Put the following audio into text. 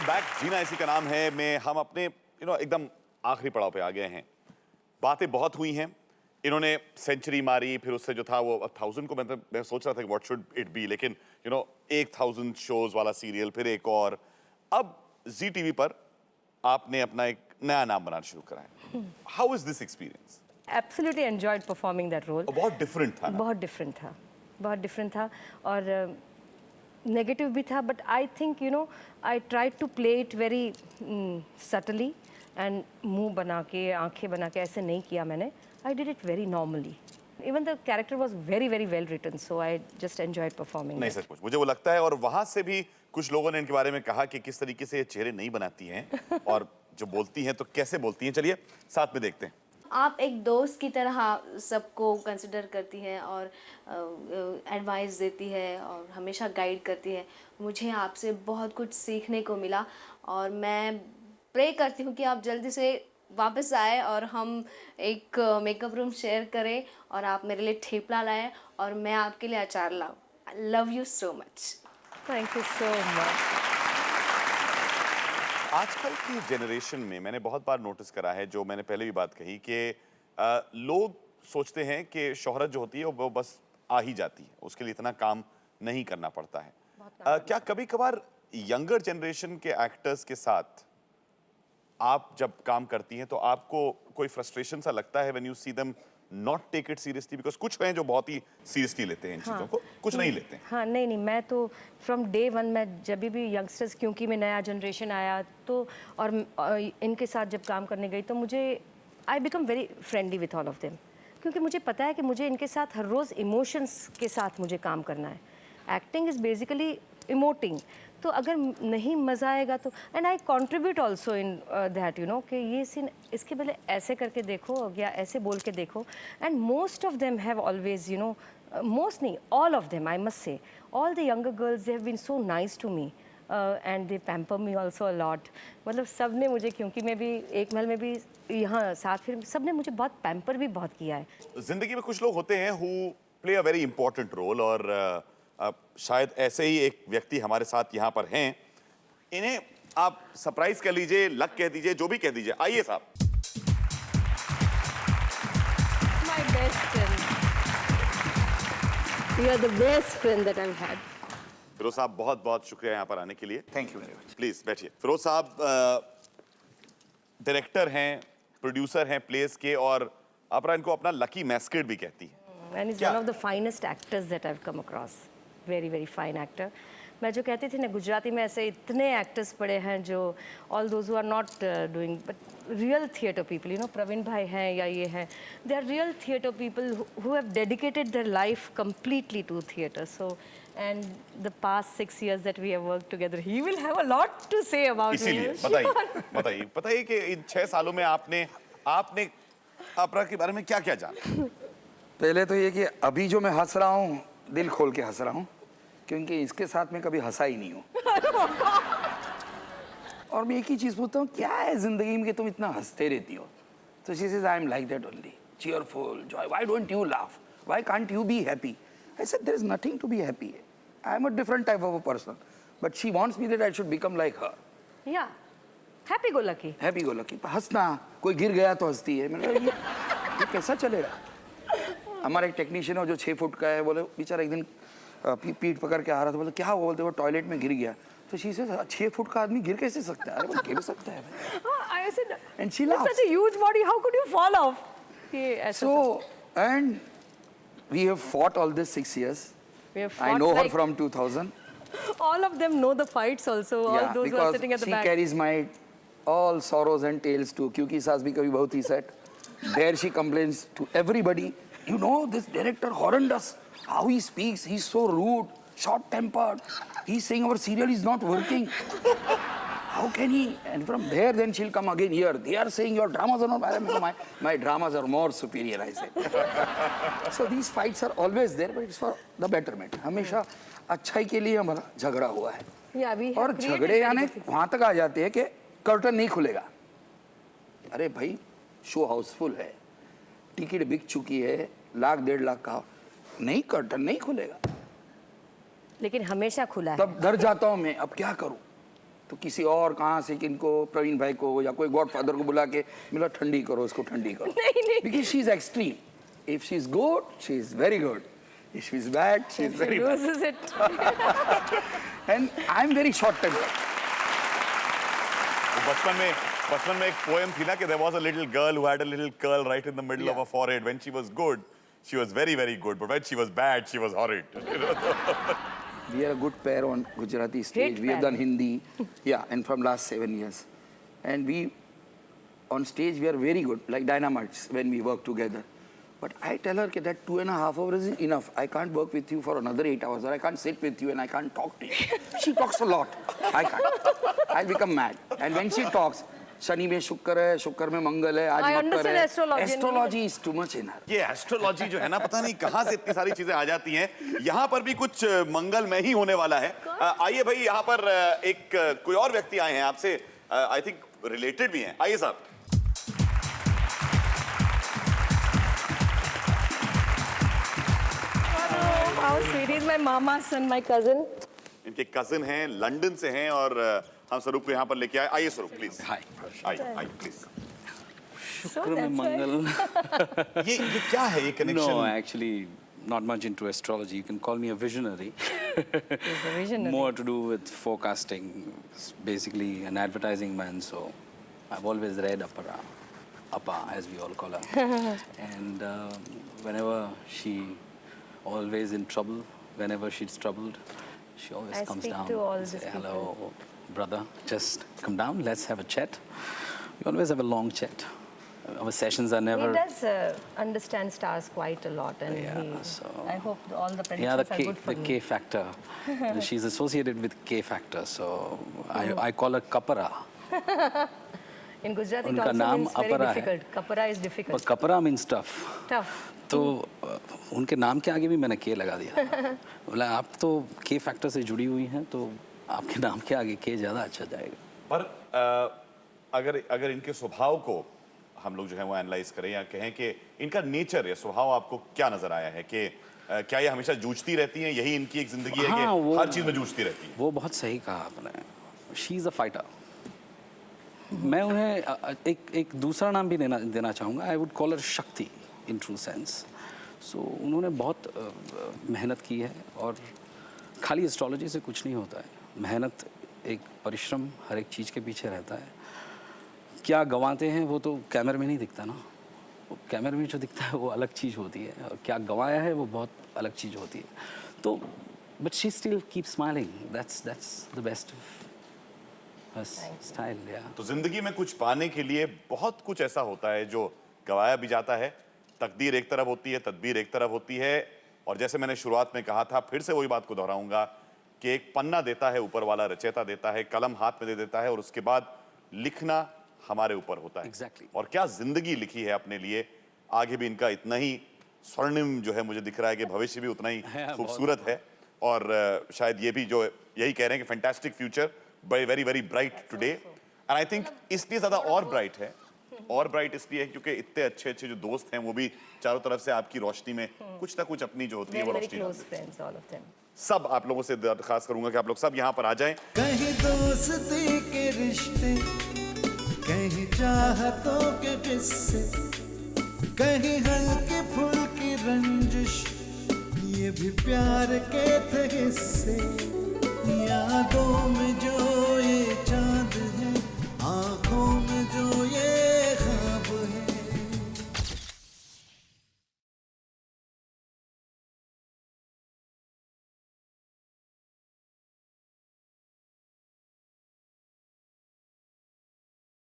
Back. जीना इसी का नाम है में हम अपने एकदम आखिरी पड़ाव पे आ गए हैं। बातें बहुत हुई हैं, इन्होंने सेंचुरी मारी, फिर उससे जो था वो 1000 को मैं सोच रहा था कि व्हाट शुड इट बी, लेकिन 1000 शोज वाला सीरियल, फिर एक और, अब जी टीवी पर आपने अपना एक नया नाम बनाना शुरू करा है। How is this experience? Absolutely enjoyed performing that role. बहुत डिफरेंट था ना? बहुत डिफरेंट था और नेगेटिव भी था, but I think I try to play it very subtly and मुंह बना के, आंखें बना के ऐसे नहीं किया मैंने। I did it very normally. Even the character was very very well written, so I just enjoyed performing. नहीं सचमुच मुझे वो लगता है, और वहां से भी कुछ लोगों ने इनके बारे में कहा कि किस तरीके से ये चेहरे नहीं बनाती हैं और जो बोलती हैं तो कैसे बोलती हैं। चलिए साथ में देखते हैं। आप एक दोस्त की तरह सबको कंसिडर करती हैं और एडवाइस देती है और हमेशा गाइड करती है। मुझे आपसे बहुत कुछ सीखने को मिला और मैं प्रे करती हूँ कि आप जल्दी से वापस आए और हम एक मेकअप रूम शेयर करें और आप मेरे लिए ठेपला लाएं और मैं आपके लिए अचार लाऊं। I love you so much. Thank you so much. आजकल की जनरेशन में मैंने बहुत बार नोटिस करा है, जो मैंने पहले भी बात कही, कि लोग सोचते हैं कि शोहरत जो होती है वो बस आ ही जाती है, उसके लिए इतना काम नहीं करना पड़ता है। क्या कभी कभार यंगर जनरेशन के एक्टर्स के साथ आप जब काम करती हैं तो आपको कोई फ्रस्ट्रेशन सा लगता है when you see them not take it seriously? Because कुछ हैं जो बहुत ही सीरियसली लेते हैं इन चीज़ों को, कुछ नहीं लेते हैं। हाँ, नहीं, मैं तो फ्रॉम डे वन, मैं जब भी यंगस्टर्स, क्योंकि मैं नया जनरेशन आया तो और इनके साथ जब काम करने गई तो मुझे I become very friendly with all of them, क्योंकि मुझे पता है कि मुझे इनके साथ हर रोज़ इमोशंस के साथ मुझे काम करना है। एक्टिंग इज़ बेसिकली इमोटिंग, तो अगर नहीं मज़ा आएगा तो, and I contribute also in that कि ये सीन इसके पहले ऐसे करके देखो या ऐसे बोल के देखो। And most of them have always most नहीं, all of them, I must say, all the younger girls, they have been so nice to me and they pamper me also a lot. मतलब सब ने मुझे, क्योंकि मैं भी एक महल में भी यहाँ साथ, फिर सब ने मुझे बहुत पैम्पर भी बहुत किया है। जिंदगी में कुछ लोग होते हैं who play a very important role, और शायद ऐसे ही एक व्यक्ति हमारे साथ यहाँ पर हैं। इन्हें आप सरप्राइज कर लीजिए, लक कह दीजिए, जो भी कह दीजिए। आइए साहब। My best friend. You are the best friend that I've had. Firoz साहब, बहुत बहुत शुक्रिया यहाँ पर आने के लिए। Thank you very much. Please बैठिए। फिरोज साहब डायरेक्टर हैं, प्रोड्यूसर हैं प्लेस के, और अपरा इनको अपना लकी मैस्केट भी कहती है। And he's one of the finest actors that I've come across. Very very fine actor. मैं जो कहती थी ना, गुजराती में ऐसे इतने एक्टर्स पड़े हैं जो all those who are not doing but real theatre people, Praveen भाई हैं या ये हैं, they are real theatre people who have dedicated their life completely to theatre. So and the past 6 years that we have worked together, he will have a lot to say about me. इसीलिए बताइए कि इन 6 सालों में आपने अपरा के बारे में क्या क्या जाना? पहले तो ये कि अभी जो मैं हंस रहा हूँ, दिल खोल के हंस रहा हूँ, क्योंकि इसके साथ में कभी हंसा ही नहीं हूँ। और मैं एक ही चीज़ पूछता हूँ, क्या है जिंदगी में कि तुम इतना हंसते रहती हो? तो she says, I am like that only, cheerful, joy. Why don't you laugh? Why can't you be happy? I said, there is nothing to be happy. I am a different type of a person, but she wants me that I should become like her. Yeah, happy go lucky. Happy go lucky. हंसना, कोई गिर गया तो हंसती है। मैंने कहा ये कैसा चलेगा? हमारा एक टेक्नीशियन है जो 6 फुट का है, बोले बेचारा एक दिन पीठ पकड़ के आ रहा था, बोले क्या हुआ? बोलते वो टॉयलेट में गिर गया। तो शी से 6 फुट का आदमी गिर कैसे सकता है? अरे वो गिर सकता है। I said, And she with laughs. such a huge body, how could you fall off? So, and we have fought all this 6 years. We have I fought know her like- from 2000. All of them know the fights also. Yeah, All those who are sitting at because the she back. carries my all sorrows and tales too. क्योंकि सास भी कभी बहुत ही set. There she complains to everybody. You know this director horrendous. How he speaks, he's so rude, short-tempered. He's saying our serial is not working. How can he? And from there, then she'll come again here. They are saying your dramas are not. My dramas are more superior, I say. So these fights are always there, but it's for the betterment. हमेशा अच्छाई के लिए हमारा झगड़ा हुआ है। Yeah, we have और created झगड़े very यानी good- वहां तक आ जाते हैं कि कर्टन नहीं खुलेगा। अरे भाई, शो हाउसफुल है, टिकट बिक चुकी है, 1.5 लाख का, नहीं कर्टन नहीं खुलेगा। लेकिन हमेशा खुला है। तब डर जाता हूं मैं, अब क्या करूं? तो किसी और कहाँ से किनको प्रवीण भाई को या कोई गॉडफादर को बुला के मिला ठंडी करो इसको ठंडी करो because she is extreme if she is good she is very good if she is bad she is very bad loses it. And I am very short tempered बचपन में एक पोएम थी ना कि there was a little girl who had a little curl right in the middle of Yeah. her forehead. When she was good, she was very, very good. But when she was bad, she was horrid. We are a good pair on Gujarati stage. Great We have pair. done Hindi, yeah, and from last 7 years. And we, on stage, we are very good, like dynamites when we work together. But I tell her that 2.5 hours is enough. I can't work with you for another 8 hours, or I can't sit with you and I can't talk to you. She talks a lot. I can't. I'll become mad. And when she talks, Shani में शुक्र है, शुक्र में मंगल है, आज I Makar understand है. astrology. Astrology is too much in her. ये astrology जो है ना पता नहीं कहाँ से इतनी सारी चीजें आ जाती हैं यहाँ पर भी कुछ मंगल में ही होने वाला है आइए भाई यहाँ पर एक कोई और व्यक्ति आए हैं आपसे आई थिंक रिलेटेड भी हैं आइए साहब How sweet. He's my mama's son, my cousin. इनके कजिन हैं लंदन से हैं और हम स्वरूप को यहाँ पर लेके आए आइए स्वरूप प्लीज Hi. आइए प्लीज So शुक्र में that's why. मंगल ये क्या है ये No, connection actually, not much into astrology. You can call me a visionary. He's a visionary. More to do with forecasting. It's basically an advertising man, so I've always read Appa, as we all call her. And whenever she, always in trouble, whenever she's troubled, she always I comes speak down to all and these say, people. hello, brother, just come down, let's have a chat. We always have a long chat. Our sessions are never... He does understand stars quite a lot, and Yeah, he, so- I hope all the predictions Yeah, the are K, good for the me. K factor. She's associated with K factor, so I call her Kapara. In Gujarati, it उनका also नाम means very अपरा है। difficult. Kapara is But difficult. Kapara means tough. Tough. तो उनके नाम के आगे भी मैंने K लगा दिया था। बोला आप तो K factor से जुड़ी हुई हैं, तो आपके नाम के आगे K ज़्यादा अच्छा जाएगा। पर अगर इनके स्वभाव को हम लोग जो है वो एनालाइज करें या कहें कि इनका नेचर या स्वभाव आपको क्या नजर आया है कि क्या ये हमेशा जूझती रहती हैं यही इनकी एक जिंदगी है हाँ, कि वो- हर चीज में जूझती रहती हैं वो बहुत सही कहा आपने। She is a fighter. मैं उन्हें एक दूसरा नाम भी देना चाहूँगा। आई वुड कॉल हर शक्ति इन ट्रू सेंस। सो उन्होंने बहुत मेहनत की है और खाली एस्ट्रोलॉजी से कुछ नहीं होता है। मेहनत एक परिश्रम हर एक चीज़ के पीछे रहता है। क्या गंवाते हैं वो तो कैमरे में नहीं दिखता ना। वो कैमरे में जो दिखता है वो अलग चीज़ होती है और क्या गंवाया है वो बहुत अलग चीज़ होती है। तो but she still keep smiling. That's the best style. या तो जिंदगी में कुछ पाने के लिए बहुत कुछ ऐसा होता है जो गवाया भी जाता है। तकदीर एक तरफ होती है, तदबीर एक तरफ होती है और जैसे मैंने शुरुआत में कहा था फिर से वही बात को दोहराऊंगा कि एक पन्ना देता है ऊपर वाला, रचयिता देता है, कलम हाथ में दे देता है और उसके बाद लिखना हमारे ऊपर होता है। Exactly. और क्या जिंदगी लिखी है अपने लिए। आगे भी इनका इतना ही स्वर्णिम जो है मुझे दिख रहा है कि भविष्य भी उतना ही है, बहुत। खूबसूरत है और शायद ये भी जो यही कह रहे हैं कि fantastic future, very very bright today. And I think इसलिए ज्यादा और ब्राइट है, और ब्राइट इसलिए है क्योंकि इतने अच्छे अच्छे जो दोस्त हैं वो भी चारों तरफ से आपकी रोशनी में कुछ ना कुछ अपनी जो होती है Very, वो very रोशनी close डालते हैं। friends, all of them. सब आप लोगों से दरखास्त करूंगा कि आप लोग सब यहाँ पर आ जाएं। कहीं दोस्ती के रिश्ते, कहीं चाहतों के किस्से, कहीं हल्की फुल्की रंजिश, ये भी प्यार के थे हिस्से। यादों